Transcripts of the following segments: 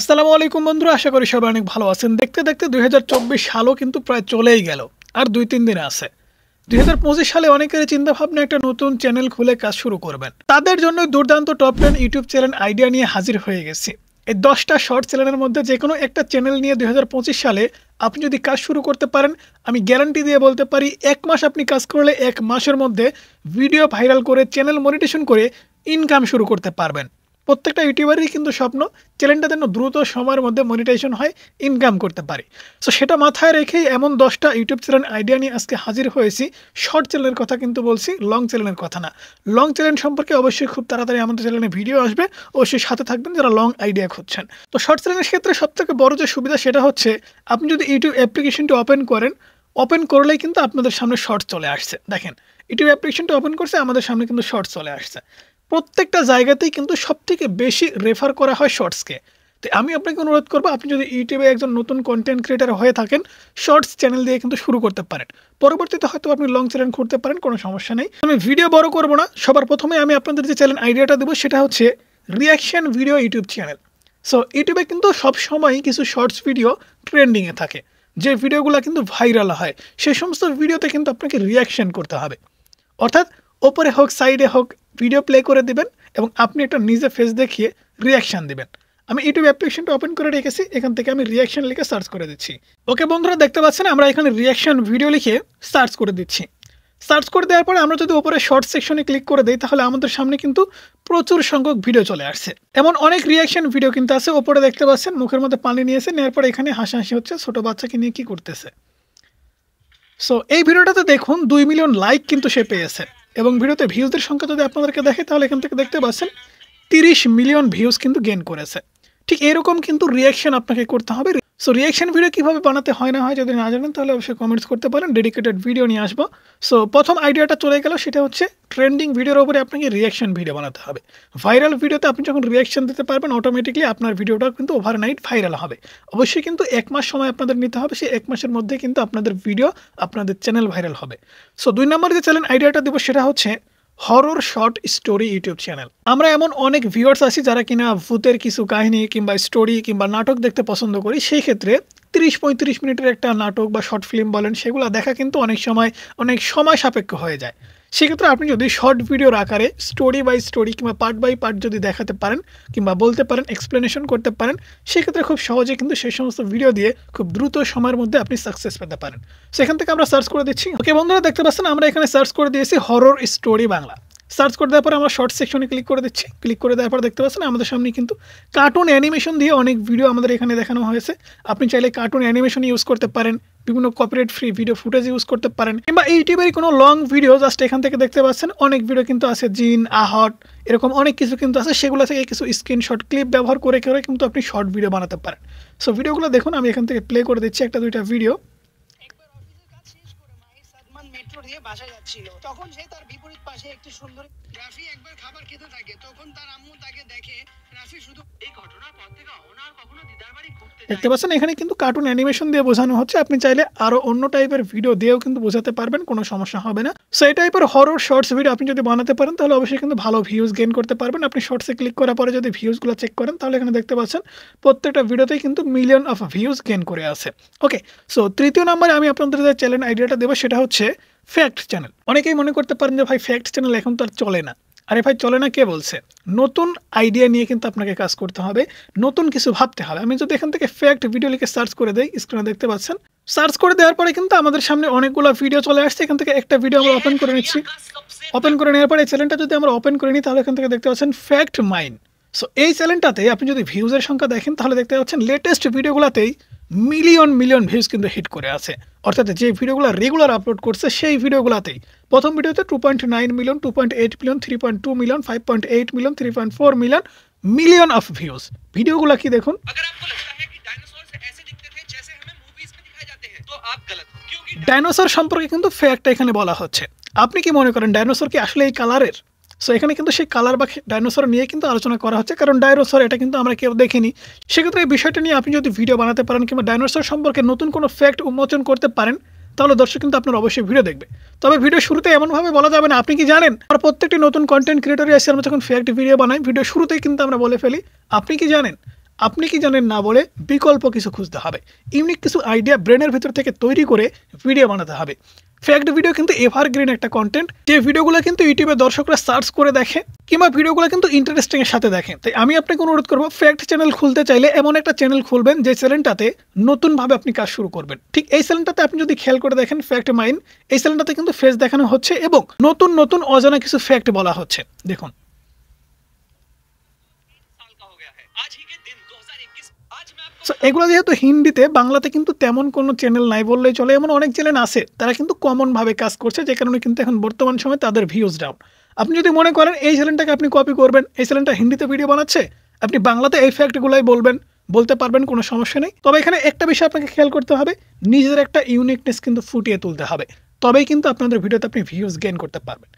আসসালামু আলাইকুম বন্ধুরা, আশা করি সবাই অনেক ভালো আছেন। দেখতে দেখতে 2024 সালও কিন্তু প্রায় চলেই গেল, আর 2-3 দিন আছে। 2025 সালে অনেকেরই চিন্তা ভাবনা একটা নতুন চ্যানেল খুলে কাজ শুরু করবেন। তাদের জন্য দুর্দান্ত টপ 10 ইউটিউব চ্যানেল আইডিয়া নিয়ে হাজির হয়ে গেছি। এই 10টা শর্ট চ্যানেলের মধ্যে যে কোনো একটা চ্যানেল নিয়ে 2025 সালে আপনি যদি কাজ শুরু করতে পারেন, আমি গ্যারান্টি দিয়ে বলতে পারি 1 মাস আপনি কাজ করলে 1 মাসের মধ্যে ভিডিও ভাইরাল করে চ্যানেল মনিটাইজেশন করে ইনকাম শুরু করতে পারবেন। প্রত্যেকটা ইউটিউবারই কিন্তু স্বপ্ন চ্যানেলটা যেন দ্রুত সময়ের মধ্যে মনিটাইজেশন হয়, ইনকাম করতে পারি। সো সেটা মাথায় রেখেই এমন 10টা ইউটিউব চ্যানেল আইডিয়া নিয়ে আজকে হাজির হয়েছি। শর্ট চ্যানেলের কথা কিন্তু বলছি, লং চ্যানেলের কথা না। লং চ্যানেল সম্পর্কে অবশ্যই খুব তাড়াতাড়ি আমাদের চ্যানেলে ভিডিও আসবে, অবশ্যই সাথে থাকবেন যারা লং আইডিয়া খুঁজছেন। তো শর্ট চ্যানেলের ক্ষেত্রে সবথেকে বড় যে সুবিধা সেটা হচ্ছে আপনি যদি ইউটিউব অ্যাপ্লিকেশনটি ওপেন করলেই কিন্তু আপনাদের সামনে শর্টস চলে আসছে। দেখেন, ইউটিউব অ্যাপ্লিকেশনটা ওপেন করছে, আমাদের সামনে কিন্তু শর্টস চলে আসছে। প্রত্যেকটা জায়গাতেই কিন্তু সবথেকে বেশি রেফার করা হয় শর্টসকে। তো আমি আপনাকে অনুরোধ করবো, আপনি যদি ইউটিউবে একজন নতুন কন্টেন্ট ক্রিয়েটার হয়ে থাকেন, শর্টস চ্যানেল দিয়ে কিন্তু শুরু করতে পারেন। পরবর্তীতে হয়তো আপনি লং চ্যানেল করতে পারেন, কোনো সমস্যা নেই। আমি ভিডিও বড় করবো না, সবার প্রথমে আমি আপনাদের যে চ্যানেল আইডিয়াটা দেবো সেটা হচ্ছে reaction video YouTube channel. So ইউটিউবে কিন্তু সবসময় কিছু শর্টস ভিডিও ট্রেন্ডিংয়ে থাকে, যে ভিডিওগুলো কিন্তু ভাইরাল হয়। সেই সমস্ত ভিডিওতে কিন্তু আপনাকে রিয়াকশন করতে হবে, অর্থাৎ ওপরে হোক সাইডে হোক ভিডিও প্লে করে দিবেন এবং আপনি একটা নিজে ফেস দেখিয়ে রিয়াকশান দিবেন। আমি ইউটিউব অ্যাপ্লিকেশনটা ওপেন করে রেখেছি, এখান থেকে আমি রিয়াকশান লিখে সার্চ করে দিচ্ছি। ওকে বন্ধুরা, দেখতে পাচ্ছেন আমরা এখানে রিয়াকশান ভিডিও লিখে সার্চ করে দিচ্ছি। সার্চ করে দেওয়ার পরে আমরা যদি ওপরে শর্ট সেকশনে ক্লিক করে দিই, তাহলে আমাদের সামনে কিন্তু প্রচুর সংখ্যক ভিডিও চলে আসছে। এমন অনেক রিয়াকশান ভিডিও কিন্তু আছে। ওপরে দেখতে পাচ্ছেন মুখের মধ্যে পানি নিয়েছে, নেওয়ার পরে এখানে হাসাহাসি হচ্ছে, ছোট বাচ্চাকে নিয়ে কি করতেছে। সো এই ভিডিওটাতে দেখুন 2 মিলিয়ন লাইক কিন্তু সে পেয়েছে, এবং ভিডিওতে ভিউজের সংখ্যা যদি আপনাদেরকে দেখে, তাহলে এখান থেকে দেখতে পাচ্ছেন 30 মিলিয়ন ভিউজ কিন্তু গেইন করেছে। ঠিক এরকম কিন্তু রিয়াকশন আপনাকে করতে হবে। সো রিয়াকশন ভিডিও কীভাবে বানাতে হয় না হয় যদি না জানেন, তাহলে অবশ্যই কমেন্টস করতে পারেন, ডেডিকেটেড ভিডিও নিয়ে আসবো। সো প্রথম আইডিয়াটা চলে গেল, সেটা হচ্ছে ট্রেন্ডিং ভিডিওর উপরে আপনাকে রিয়াকশন ভিডিও বানাতে হবে। ভাইরাল ভিডিওতে আপনি যখন রিয়াকশন দিতে পারবেন, অটোমেটিকলি আপনার ভিডিওটা কিন্তু ওভারনাইট ভাইরাল হবে। অবশ্যই কিন্তু 1 মাস সময় আপনাদের নিতে হবে, সেই 1 মাসের মধ্যে কিন্তু আপনাদের ভিডিও আপনাদের চ্যানেল ভাইরাল হবে। সো 2 নম্বর যে চ্যানেল আইডিয়াটা দেবো সেটা হচ্ছে horror short story YouTube channel. আমরা এমন অনেক ভিউয়ার্স আছি যারা কিনা ভূতের কিছু কাহিনী কিংবা স্টোরি কিংবা নাটক দেখতে পছন্দ করি। সেই ক্ষেত্রে 30-35 মিনিটের একটা নাটক বা শর্ট ফিল্ম বলেন, সেগুলো দেখা কিন্তু অনেক সময় সাপেক্ষ হয়ে যায়। সেক্ষেত্রে আপনি যদি শর্ট ভিডিওর আকারে স্টোরি বাই স্টোরি কিংবা পার্ট বাই পার্ট যদি দেখাতে পারেন কিংবা বলতে পারেন, এক্সপ্লেনেশন করতে পারেন, সেক্ষেত্রে খুব সহজে কিন্তু সেই সমস্ত ভিডিও দিয়ে খুব দ্রুত সময়ের মধ্যে আপনি সাকসেস পেতে পারেন। সেখান থেকে আমরা সার্চ করে দিচ্ছি। ওকে বন্ধুরা, দেখতে পাচ্ছেন আমরা এখানে সার্চ করে দিয়েছি হরর স্টোরি বাংলা। সার্চ করে দেওয়ার পরে আমরা শর্ট সেকশনে ক্লিক করে দিচ্ছি। ক্লিক করে দেওয়ার পর দেখতে পাচ্ছেন আমাদের সামনে কিন্তু কার্টুন অ্যানিমেশন দিয়ে অনেক ভিডিও আমাদের এখানে দেখানো হয়েছে। আপনি চাইলে কার্টুন অ্যানিমেশন ইউজ করতে পারেন, বিভিন্ন copyright free video footage use করতে পারেন, কিংবা ইউটিউবের কোনো লং ভিডিও জাস্ট এখান থেকে দেখতে পাচ্ছেন অনেক ভিডিও কিন্তু আছে, জিন আহট এরকম অনেক কিছু কিন্তু আছে। সেগুলো থেকে কিছু স্ক্রিনশট ক্লিপ ব্যবহার করে কিন্তু আপনি শর্ট ভিডিও বানাতে পারেন। সো ভিডিওগুলো দেখুন, আমি এখান থেকে প্লে করে দিচ্ছি 1-2টা ভিডিও। মেট্রো দিয়ে বাসা যাচ্ছিল, তখন সে তার বিপরীত পাশে একটি সুন্দর রাফি একবার খাবার খেতে থাকে। তখন তার আম্মু তাকে দেখে। রাফি শুধু এই ঘটনার পর থেকে অহনা আর কখনো দিদার বাড়ি ঘুরতে যায়। দেখতে পাচ্ছেন এখানে কিন্তু কার্টুন অ্যানিমেশন দিয়ে বোঝানো হচ্ছে। আপনি চাইলে আরো অন্য টাইপের ভিডিও দিয়েও কিন্তু বোঝাতে পারবেন, কোনো সমস্যা হবে না। সো এই টাইপের হরর শর্টস ভিডিও আপনি যদি বানাতে পারেন, তাহলে অবশ্যই কিন্তু ভালো ভিউজ গেইন করতে পারবেন। আপনি শর্টসে ক্লিক করার পরে যদি ভিউজগুলো চেক করেন, তাহলে এখানে দেখতে পাচ্ছেন প্রত্যেকটা ভিডিওতেই কিন্তু মিলিয়ন অফ ভিউজ গেইন করে আছে। ওকে, সো তৃতীয় নম্বরে আমি আপনাদের যে চ্যানেল আইডিয়াটা দেবো সেটা হচ্ছে ফ্যাক্ট চ্যানেল। অনেকেই মনে করতে পারেন যে ভাই ফ্যাক্ট চ্যানেল এখন তো আর চলে না। আরে ভাই, চলে না কে বলছে? নতুন আইডিয়া নিয়ে কিন্তু আপনাকে কাজ করতে হবে, নতুন কিছু ভাবতে হবে। আমি যদি এখান থেকে ফ্যাক্ট ভিডিও লিখে সার্চ করে দেই, স্ক্রিনে দেখতে পাচ্ছেন সার্চ করে দেওয়ার পরে কিন্তু আমাদের সামনে অনেকগুলো ভিডিও চলে আসছে। এখান থেকে একটা ভিডিও আমরা ওপেন করে নিচ্ছি। ওপেন করে নেওয়ার পরে এই চ্যানেলটা যদি আমরা ওপেন করে নিই, তাহলে এখান থেকে দেখতে পাচ্ছেন ফ্যাক্ট মাইন্ড। সো এই চ্যানেলটাতে আপনি যদি ভিউজের সংখ্যা দেখেন, তাহলে দেখতে পাচ্ছেন লেটেস্ট ভিডিওগুলোতেই মিলিয়ন ভিউজ কিন্তু হিট করে আছে। অর্থাৎ যে ভিডিওগুলো রেগুলার আপলোড করছে সেই ভিডিওগুলোতেই প্রথম ভিডিওতে 2.9 million, 2.8 million, 3.2 million, 5.8 million, 3.4 million of views. ভিডিওগুলো কি দেখুন। ডাইনোসর সম্পর্কে কিন্তু ফ্যাক্ট এখানে বলা হচ্ছে। আপনি কি মনে করেন ডাইনোসর কি আসলে এই কালারের? সো এখানে কিন্তু সেই কালার বা ডাইনোসর নিয়ে কিন্তু আলোচনা করা হচ্ছে, কারণ ডাইনোসর এটা কিন্তু আমরা কেউ দেখিনি। সেক্ষেত্রে এই বিষয়টা নিয়ে আপনি যদি ভিডিও বানাতে পারেন কিংবা ডাইনোসর সম্পর্কে নতুন কোনো ফ্যাক্ট উন্মোচন করতে পারেন, তাহলে দর্শক কিন্তু আপনার অবশ্যই ভিডিও দেখবে। তবে ভিডিও শুরুতে এমনভাবে বলা যাবে না। আপনি কি জানেন, আর প্রত্যেকটি নতুন কন্টেন্ট ক্রিয়েটরই আছে, আমরা যখন ফ্যাক্ট ভিডিও বানাই ভিডিও শুরুতেই কিন্তু আমরা বলে ফেলি আপনি কি জানেন। আপনি কি জানেন না বলে বিকল্প কিছু খুঁজতে হবে, ইউনিক কিছু আইডিয়া ব্রেনের ভিতর থেকে তৈরি করে ভিডিও বানাতে হবে। ফ্যাক্ট ভিডিও কিন্তু এভারগ্রিন একটা কন্টেন্ট, যে ভিডিওগুলো কিন্তু ইউটিউবে দর্শকরা সার্চ করে দেখে কিংবা ভিডিওগুলো কিন্তু ইন্টারেস্টিং এর সাথে দেখে। তাই আমি আপনাকে অনুরোধ করবো, ফ্যাক্ট চ্যানেল খুলতে চাইলে এমন একটা চ্যানেল খুলবেন যে চ্যানেলটাতে নতুনভাবে আপনি কাজ শুরু করবেন। ঠিক এই চ্যানেলটাতে আপনি যদি খেয়াল করে দেখেন, ফ্যাক্ট মাইন্ড, এই চ্যানেলটাতে কিন্তু ফেস দেখানো হচ্ছে এবং নতুন নতুন অজানা কিছু ফ্যাক্ট বলা হচ্ছে। দেখুন, এগুলো যেহেতু হিন্দিতে, বাংলাতে কিন্তু তেমন কোনো চ্যানেল নাই বললেই চলে। এমন অনেক চ্যানেল আছে তারা কিন্তু কমনভাবে কাজ করছে, যে কারণে কিন্তু এখন বর্তমান সময়ে তাদের ভিউজ ডাউন। আপনি যদি মনে করেন এই চ্যানেলটাকে আপনি কপি করবেন, এই চ্যানেলটা হিন্দিতে ভিডিও বানাচ্ছে, আপনি বাংলাতে এই ফ্যাক্টগুলাই বলতে পারবেন, কোনো সমস্যা নেই। তবে এখানে একটা বিষয় আপনাকে খেয়াল করতে হবে, নিজের একটা ইউনিকনেস কিন্তু ফুটিয়ে তুলতে হবে, তবেই কিন্তু আপনাদের ভিডিওতে আপনি ভিউজ গেইন করতে পারবেন।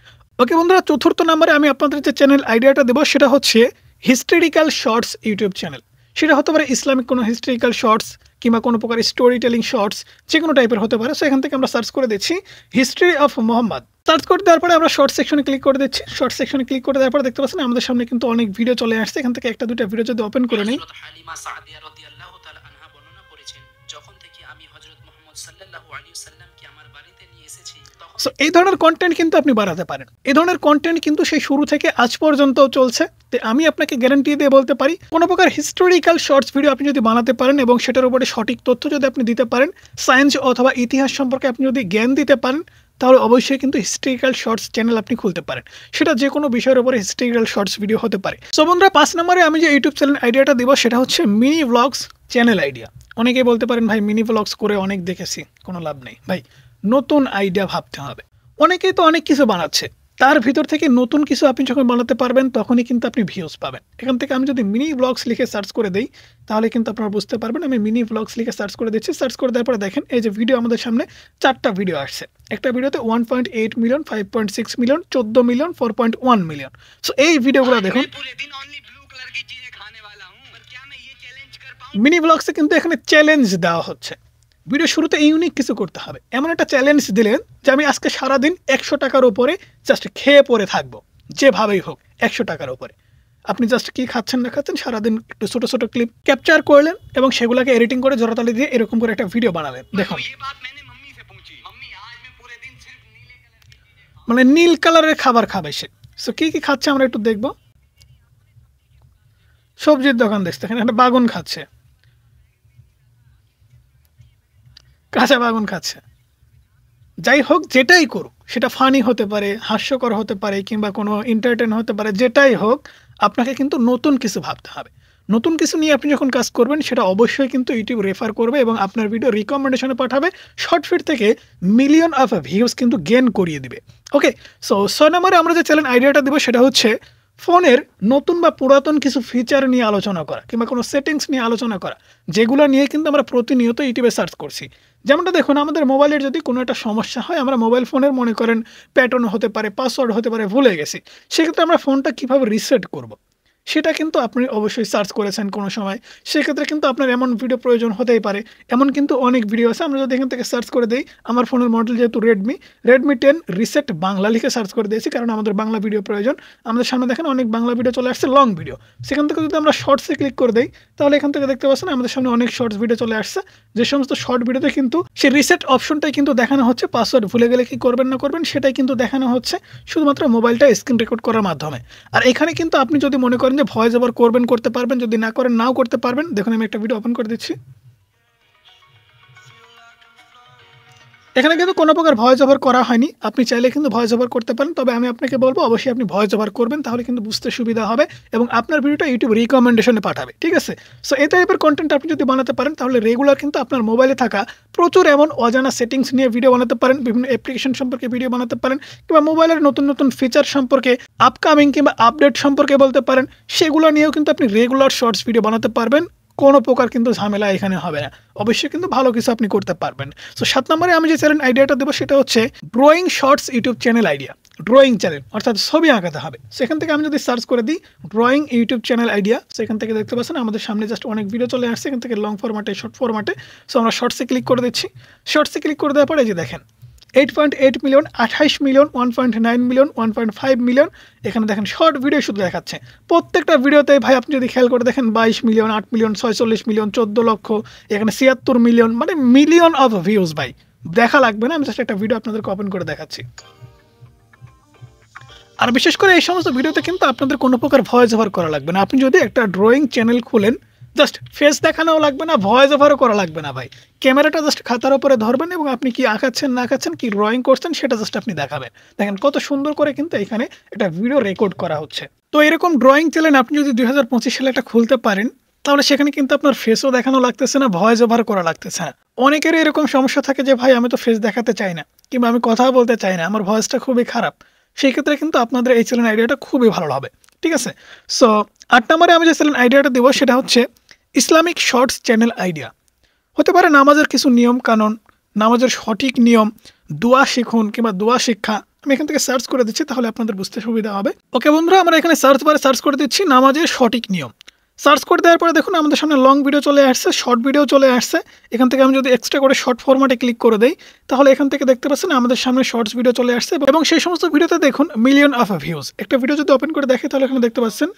ওকে বন্ধুরা, চতুর্থ নম্বরে আমি আপনাদের যে চ্যানেল আইডিয়াটা দেবো সেটা হচ্ছে হিস্টোরিক্যাল শর্টস ইউটিউব চ্যানেল। সেটা হতে পারে ইসলামিক কোনো হিস্টোরিক্যাল শর্টস কিংবা কোনো প্রকার স্টোরি টেলিং শর্টস, যে কোনো টাইপের হতে পারে। সো এখান থেকে আমরা সার্চ করে দিচ্ছি হিস্ট্রি অফ মোহাম্মদ। সার্চ করে দেওয়ার পরে আমরা শর্ট সেকশনে ক্লিক করে দিচ্ছি। শর্ট সেকশনে ক্লিক করে দেওয়ার পরে দেখতে পাচ্ছেন আমাদের সামনে কিন্তু অনেক ভিডিও চলে আসছে। এখান থেকে একটা দুটো ভিডিও যদি ওপেন করে নিই, হালিমা সাদিয়া রাদিয়াল্লাহু তাআলা আনহা বর্ণনা করেছেন, যখন থেকে আমি হযরত মুহাম্মদ সাল্লাল্লাহু আলাইহি ওয়াসাল্লামকে আমার বাড়িতে নিয়ে এসেছি, সো এই ধরনের কন্টেন্ট কিন্তু আপনি বানাতে পারেন। এই ধরনের কন্টেন্ট কিন্তু সেই শুরু থেকে আজ পর্যন্ত চলছে। তো আমি আপনাকে গ্যারান্টি দিয়ে বলতে পারি, কোনো প্রকার হিস্টোরিক্যাল শর্টস ভিডিও আপনি যদি বানাতে পারেন এবং সেটার উপরে সঠিক তথ্য যদি আপনি দিতে পারেন, সায়েন্স অথবা ইতিহাস সম্পর্কে আপনি যদি জ্ঞান দিতে পারেন, তাহলে অবশ্যই কিন্তু হিস্টোরিক্যাল শর্টস চ্যানেল আপনি খুলতে পারেন। সেটা যে কোনো বিষয়ের উপরে হিস্টোরিক্যাল শর্টস ভিডিও হতে পারে। সো বন্ধুরা, 5 নম্বরে আমি যে ইউটিউব চ্যানেল আইডিয়াটা দিব সেটা হচ্ছে মিনি ব্লগস চ্যানেল আইডিয়া। অনেকেই বলতে পারেন, ভাই মিনি ব্লগস করে অনেক দেখেছি, কোনো লাভ নেই। ভাই, নতুন আইডিয়া ভাবতে হবে। অনেকেই তো অনেক কিছু বানাচ্ছে, তার ভিতর থেকে নতুন কিছু আপনি যখন বানাতে পারবেন তখনই কিন্তু আপনি ভিউজ পাবেন। এখান থেকে আমি যদি মিনি ব্লগস লিখে সার্চ করে দেই, তাহলে কিন্তু আপনারা বুঝতে পারবেন। আমি মিনি ব্লগস লিখে সার্চ করে দিচ্ছি। সার্চ করে দেওয়ার পরে দেখেন এই যে ভিডিও আমাদের সামনে 4টা ভিডিও আসছে। একটা ভিডিওতে 1.8 million, 5.6 million, 14 million, 4.1 million. So এই ভিডিওগুলো দেখুন। মিনি ব্লগসে কিন্তু এখানে চ্যালেঞ্জ দেওয়া হচ্ছে। ভিডিও শুরুতে ইউনিক কিছু করতে হবে, এমন একটা চ্যালেঞ্জ দিলেন যে আমি আজকে সারাদিন 100 টাকার উপরে জাস্ট খেয়ে পরে থাকবো, যেভাবেই হোক 100 টাকার উপরে। আপনি জাস্ট কি খাচ্ছেন না খাচ্ছেন সারাদিন একটু ছোট ছোট ক্লিপ ক্যাপচার করলেন এবং সেগুলোকে এডিটিং করে জোড়াতালি দিয়ে এরকম করে একটা ভিডিও বানালেন। দেখুন, মানে নীল কালারের খাবার খাবে সে। সো কি কি খাচ্ছে আমরা একটু দেখবো। সবজির দোকান দেখতে, এখানে একটা বাগুন খাচ্ছে, কাঁচা বাগুন খাচ্ছে। যাই হোক, যেটাই করুক, সেটা ফানি হতে পারে, হাস্যকর হতে পারে, কিংবা কোনো এন্টারটেইন হতে পারে, যেটাই হোক, আপনাকে কিন্তু নতুন কিছু ভাবতে হবে। নতুন কিছু নিয়ে আপনি যখন কাজ করবেন, সেটা অবশ্যই কিন্তু ইউটিউব রেফার করবে এবং আপনার ভিডিও রিকমেন্ডেশনে পাঠাবে। শর্ট ফিট থেকে মিলিয়ন অফ ভিউজ কিন্তু গেইন করিয়ে দিবে। ওকে, সো 6 নম্বরে আমরা যে চ্যানেল আইডিয়াটা দেবো সেটা হচ্ছে ফোনের নতুন বা পুরাতন কিছু ফিচার নিয়ে আলোচনা করা কিংবা কোনো সেটিংস নিয়ে আলোচনা করা, যেগুলো নিয়ে কিন্তু আমরা প্রতিনিয়ত ইউটিউবে সার্চ করছি। যেমনটা দেখুন, আমাদের মোবাইলের যদি কোনো একটা সমস্যা হয়, আমরা মোবাইল ফোনের মনে করেন প্যাটার্ন হতে পারে, পাসওয়ার্ড হতে পারে, ভুলে গেছি, সেক্ষেত্রে আমরা ফোনটা কীভাবে রিসেট করব, সেটা কিন্তু আপনি অবশ্যই সার্চ করেছেন কোনো সময়। সেক্ষেত্রে কিন্তু আপনার এমন ভিডিও প্রয়োজন হতেই পারে। এমন কিন্তু অনেক ভিডিও আছে। আমরা যদি এখান থেকে সার্চ করে দিই, আমার ফোনের মডেল যেহেতু রেডমি 10 রিসেট বাংলা লিখে সার্চ করে দিয়েছি, কারণ আমাদের বাংলা ভিডিও প্রয়োজন। আমাদের সামনে দেখেন অনেক বাংলা ভিডিও চলে আসছে, লং ভিডিও। সেখান থেকে যদি আমরা শর্টসে ক্লিক করে দিই, তাহলে এখান থেকে দেখতে পাচ্ছেন আমাদের সামনে অনেক শর্টস ভিডিও চলে আসছে। যে সমস্ত শর্ট ভিডিওতে কিন্তু সেই রিসেট অপশনটাই কিন্তু দেখানো হচ্ছে। পাসওয়ার্ড ভুলে গেলে কি করবেন না করবেন সেটাই কিন্তু দেখানো হচ্ছে, শুধুমাত্র মোবাইলটা স্ক্রিন রেকর্ড করার মাধ্যমে। আর এখানে কিন্তু আপনি যদি মনে করেন যে ভয়েস ওভার করবেন, করতে পারবেন, যদি না করেন নাও করতে পারবেন। দেখুন, আমি একটা ভিডিও ওপেন করে দিচ্ছি। এখানে কিন্তু কোনো প্রকার ভয়েস ওভার করা হয়নি। আপনি চাইলে কিন্তু ভয়েস ওভার করতে পারেন, তবে আমি আপনাকে বলবো অবশ্যই আপনি ভয়েস ওভার করবেন, তাহলে কিন্তু বুঝতে সুবিধা হবে এবং আপনার ভিডিওটা ইউটিউব রিকমেন্ডেশনে পাঠাবে। ঠিক আছে, সো এই টাইপের কন্টেন্ট আপনি যদি বানাতে পারেন, তাহলে রেগুলার কিন্তু আপনার মোবাইলে থাকা প্রচুর এমন অজানা সেটিংস নিয়ে ভিডিও বানাতে পারেন, বিভিন্ন অ্যাপ্লিকেশন সম্পর্কে ভিডিও বানাতে পারেন, কিংবা মোবাইলের নতুন নতুন ফিচার সম্পর্কে, আপকামিং কিংবা আপডেট সম্পর্কে বলতে পারেন। সেগুলো নিয়েও কিন্তু আপনি রেগুলার শর্টস ভিডিও বানাতে পারবেন। কোনো প্রকার কিন্তু ঝামেলা এখানে হবে না, অবশ্যই কিন্তু ভালো কিছু আপনি করতে পারবেন। সো 7 নম্বরে আমি যে চ্যানেল আইডিয়াটা দেবো সেটা হচ্ছে drawing shorts YouTube channel idea. Drawing channel অর্থাৎ ছবি আঁকাতে হবে। সেখান থেকে আমি যদি সার্চ করে দিই ড্রয়িং ইউটিউব চ্যানেল আইডিয়া, সেখান থেকে দেখতে পাচ্ছেন আমাদের সামনে জাস্ট অনেক ভিডিও চলে আসছে, এখান থেকে লং ফরম্যাটে, শর্ট ফরম্যাটে। সো আমরা শর্টসে ক্লিক করে দিচ্ছি। শর্টসে ক্লিক করে দেওয়ার পরে যে দেখেন 8.8 মিলিয়ন, 28 মিলিয়ন, 1.9 মিলিয়ন, 1.5 মিলিয়ন। এখানে দেখেন শর্ট ভিডিও শুধু দেখাচ্ছে। প্রত্যেকটা ভিডিওতে ভাই আপনি যদি খেয়াল করে দেখেন 22 মিলিয়ন, 8 মিলিয়ন, 46 মিলিয়ন, 14 লক্ষ, এখানে 76 মিলিয়ন, মানে মিলিয়ন অফ ভিউজ ভাই। দেখা লাগবে না, আমি জাস্ট একটা ভিডিও আপনাদেরকে ওপেন করে দেখাচ্ছি। আর বিশেষ করে এই সমস্ত ভিডিওতে কিন্তু আপনাদের কোনো প্রকার ভয়েস ওভার করা লাগবে না। আপনি যদি একটা ড্রয়িং চ্যানেল খুলেন, জাস্ট ফেস দেখানোও লাগবে না, ভয়েস ওভারও করা লাগবে না ভাই। ক্যামেরাটা জাস্ট খাতার উপরে ধরবেন এবং আপনি কি আঁকাচ্ছেন না আঁকাচ্ছেন, কি ড্রয়িং করছেন সেটা জাস্ট আপনি দেখাবেন। দেখেন কত সুন্দর করে কিন্তু এখানে একটা ভিডিও রেকর্ড করা হচ্ছে। তো এরকম ড্রয়িং চ্যানেল আপনি যদি 2025 সালে একটা খুলতে পারেন, তাহলে সেখানে কিন্তু আপনার ফেসও দেখানো লাগতেছে না, ভয়েস ওভার করা লাগতেছে না। অনেকেরই এরকম সমস্যা থাকে যে ভাই আমি তো ফেস দেখাতে চাই না, কিংবা আমি কথা বলতে চাই না, আমার ভয়েসটা খুবই খারাপ। সেই ক্ষেত্রে কিন্তু আপনাদের এই চ্যানেল আইডিয়াটা খুবই ভালো হবে, ঠিক আছে। সো 8 নম্বরে আমি যে চ্যানেল আইডিয়াটা দেবো সেটা হচ্ছে ইসলামিক শর্টস চ্যানেল আইডিয়া। হতে পারে নামাজের কিছু নিয়ম কানুন, নামাজের সঠিক নিয়ম, দোয়া শিখুন কিংবা দোয়া শিক্ষা। আমি এখান থেকে সার্চ করে দিচ্ছি, তাহলে আপনাদের বুঝতে সুবিধা হবে। ওকে বন্ধুরা, আমরা এখানে সার্চ বারে সার্চ করে দিচ্ছি নামাজের সঠিক নিয়ম। সার্চ করে দেওয়ার পরে দেখুন আমাদের সামনে লং ভিডিও চলে আসছে, শর্ট ভিডিও চলে আসছে। এখান থেকে আমি যদি এক্সট্রা করে শর্ট ফরম্যাটে ক্লিক করে দেই, তাহলে এখান থেকে দেখতে পাচ্ছেন আমাদের সামনে শর্টস ভিডিও চলে আসছে এবং সেই সমস্ত ভিডিওতে দেখুন মিলিয়ন অফ ভিউজ। একটা ভিডিও যদি ওপেন করে দেখে, তাহলে এখানে দেখতে পাচ্ছেন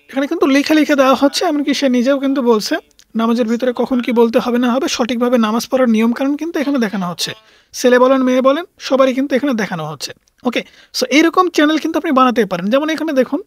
এখানে কিন্তু লিখে দেওয়া হচ্ছে, এমনকি সে নিজেও কিন্তু বলছে নামাজের ভিতরে কখন কি বলতে হবে না হবে, সঠিকভাবে নামাজ পড়ার নিয়ম কানুন কিন্তু এখানে দেখানো হচ্ছে। ছেলে বলেন মেয়ে বলেন সবারই কিন্তু এখানে দেখানো হচ্ছে। ওকে, সো এইরকম চ্যানেল কিন্তু আপনি বানাতে পারেন। যেমন এখানে দেখুন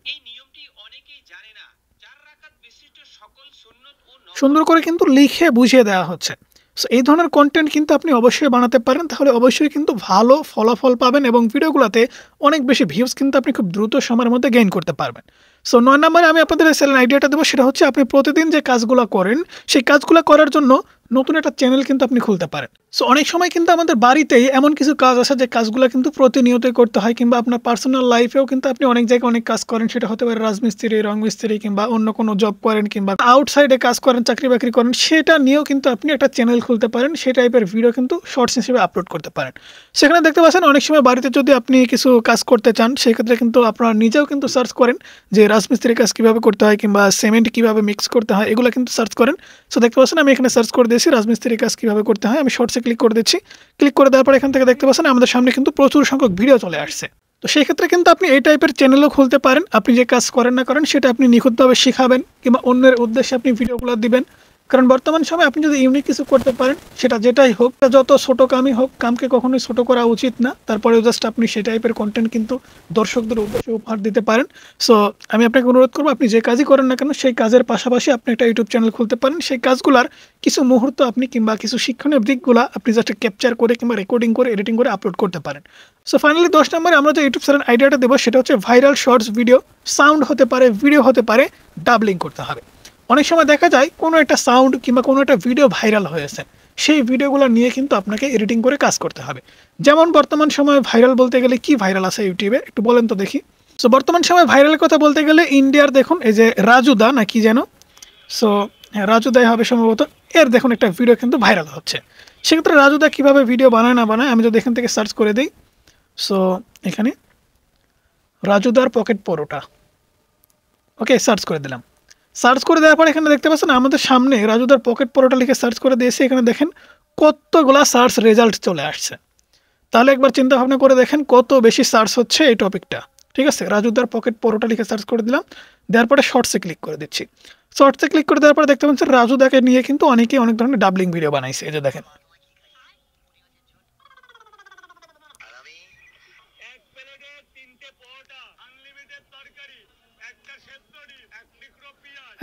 সুন্দর করে কিন্তু লিখে বুঝিয়ে দেওয়া হচ্ছে। সো এই ধরনের কন্টেন্ট কিন্তু আপনি অবশ্যই বানাতে পারেন, তাহলে অবশ্যই কিন্তু ভালো ফলাফল পাবেন এবং ভিডিওগুলোতে অনেক বেশি ভিউজ কিন্তু আপনি খুব দ্রুত সময়ের মধ্যে গেইন করতে পারবেন। সো 9 নম্বরে আমি আপনাদের চ্যানেল আইডিয়াটা দেবো, সেটা হচ্ছে আপনি প্রতিদিন যে কাজগুলো করেন সেই কাজগুলো করার জন্য নতুন একটা চ্যানেল কিন্তু আপনি খুলতে পারেন। সো অনেক সময় কিন্তু আমাদের বাড়িতেই এমন কিছু কাজ আছে যে কাজগুলো কিন্তু প্রতিনিয়তই করতে হয়, কিংবা আপনার পার্সোনাল লাইফেও কিন্তু আপনি অনেক জায়গায় অনেক কাজ করেন। সেটা হতে পারে রাজমিস্ত্রি, রং মিস্ত্রি, কিংবা অন্য কোনো জব করেন, কিংবা আউটসাইডে কাজ করেন, চাকরি বাকরি করেন। সেটা নিয়েও কিন্তু আপনি একটা চ্যানেল খুলতে পারেন, সেই টাইপের ভিডিও কিন্তু শর্টস হিসেবে আপলোড করতে পারেন। সেখানে দেখতে পাচ্ছেন অনেক সময় বাড়িতে যদি আপনি কিছু কাজ করতে চান, সেক্ষেত্রে কিন্তু আপনারা নিজেও কিন্তু সার্চ করেন যে রাজমিস্ত্রির কাজ কীভাবে করতে হয়, কিংবা সিমেন্ট কীভাবে মিক্স করতে হয়, এগুলো কিন্তু সার্চ করেন। সো দেখতে পাচ্ছেন আমি এখানে সার্চ করে দিয়েছি রাজমিস্ত্রির কাজ কীভাবে করতে হয়। আমি শর্টসে ক্লিক করে দিচ্ছি। ক্লিক করে দেওয়ার পর এখান থেকে দেখতে পাচ্ছেন আমাদের সামনে কিন্তু প্রচুর সংখ্যক ভিডিও চলে আসছে। তো সেই ক্ষেত্রে কিন্তু আপনি এই টাইপের চ্যানেলও খুলতে পারেন। আপনি যে কাজ করেন না করেন সেটা আপনি নিখুঁতভাবে শেখাবেন, কিংবা অন্যের উদ্দেশ্যে আপনি ভিডিওগুলো দিবেন। কারণ বর্তমান সময় আপনি যদি ইউনিক কিছু করতে পারেন, সেটা যেটাই হোক, যত ছোট কামই হোক, কামকে কখনোই ছোট করা উচিত না। তারপরেও জাস্ট আপনি সেই টাইপের কন্টেন্ট কিন্তু দর্শকদের উদ্দেশ্যে উপহার দিতে পারেন। সো আমি আপনাকে অনুরোধ করবো, আপনি যে কাজই করেন না কেন সেই কাজের পাশাপাশি আপনি একটা ইউটিউব চ্যানেল খুলতে পারেন। সেই কাজগুলোর কিছু মুহূর্ত আপনি কিংবা কিছু শিক্ষণীয় দিকগুলো আপনি জাস্ট ক্যাপচার করে কিংবা রেকর্ডিং করে এডিটিং করে আপলোড করতে পারেন। সো ফাইনালি 10 নম্বরে আমরা যে ইউটিউব চ্যানেল আইডিয়াটা দেবো সেটা হচ্ছে ভাইরাল শর্টস ভিডিও। সাউন্ড হতে পারে, ভিডিও হতে পারে, ডাবলিং করতে হবে। অনেক সময় দেখা যায় কোনো একটা সাউন্ড কিংবা কোনো একটা ভিডিও ভাইরাল হয়েছে, সেই ভিডিওগুলো নিয়ে কিন্তু আপনাকে এডিটিং করে কাজ করতে হবে। যেমন বর্তমান সময়ে ভাইরাল বলতে গেলে কি ভাইরাল আছে ইউটিউবে একটু বলেন তো দেখি। সো বর্তমান সময় ভাইরালের কথা বলতে গেলে ইন্ডিয়ার দেখুন এই যে রাজুদা না কি যেন, সো হ্যাঁ রাজুদাই হবে সম্ভবত, এর দেখুন একটা ভিডিও কিন্তু ভাইরাল হচ্ছে। সেক্ষেত্রে রাজুদা কীভাবে ভিডিও বানায় না বানায় আমি যদি এখান থেকে সার্চ করে দিই, সো এখানে রাজুদার পকেট পরোটা, ওকে সার্চ করে দিলাম। সার্চ করে দেওয়ার পর এখানে দেখতে পাচ্ছেন আমাদের সামনে রাজুদার পকেট পরোটা লিখে সার্চ করে দিয়েছি। এখানে দেখেন কতগুলা সার্চ রেজাল্ট চলে আসছে। তাহলে একবার চিন্তা ভাবনা করে দেখেন কত বেশি সার্চ হচ্ছে এই টপিকটা, ঠিক আছে। রাজুদার পকেট পরোটা লিখে সার্চ করে দিলাম, দেওয়ার পরে শর্টসে ক্লিক করে দিচ্ছি। শর্টসে ক্লিক করে দেওয়ার পরে দেখতে পাচ্ছেন রাজুদাকে নিয়ে কিন্তু অনেকেই অনেক ধরনের ডাবলিং ভিডিও বানাইছে। এই যে দেখেন,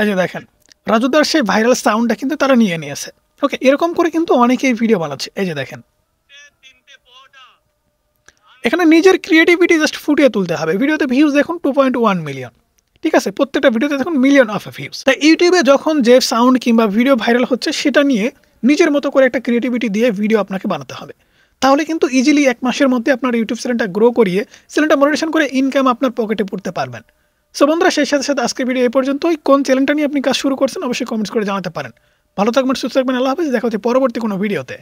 এই যে দেখেন রাজুদার সেই ভাইরাল সাউন্ডটা কিন্তু তারা নিয়ে নিয়েছে। ওকে, এরকম করে কিন্তু অনেকেই ভিডিও বানাচ্ছে। এই যে দেখেন এখানে নিজের ক্রিয়েটিভিটি জাস্ট ফুটিয়ে তুলতে হবে। ভিডিওতে ভিউজ দেখুন 2.1 মিলিয়ন, ঠিক আছে। প্রত্যেকটা ভিডিওতে দেখুন মিলিয়ন অফ ভিউজ। তাই ইউটিউবে যখন যে সাউন্ড কিংবা ভিডিও ভাইরাল হচ্ছে সেটা নিয়ে নিজের মতো করে একটা ক্রিয়েটিভিটি দিয়ে ভিডিও আপনাকে বানাতে হবে। তাহলে কিন্তু ইজিলি 1 মাসের মধ্যে আপনার ইউটিউব চ্যানেলটা গ্রো করিয়ে চ্যানেলটা মনিটাইজেশন করে ইনকাম আপনার পকেটে পড়তে পারবেন। সো বন্ধুরা, সেই সাথে সাথে আজকের ভিডিও এই পর্যন্তই। কোন চ্যানেলটা নিয়ে আপনি কাজ শুরু করছেন অবশ্যই কমেন্টস করে জানাতে পারেন। ভালো থাকবেন, সুস্থ থাকবেন, আল্লাহ হাফেজ। দেখা হচ্ছে পরবর্তী কোনো ভিডিওতে।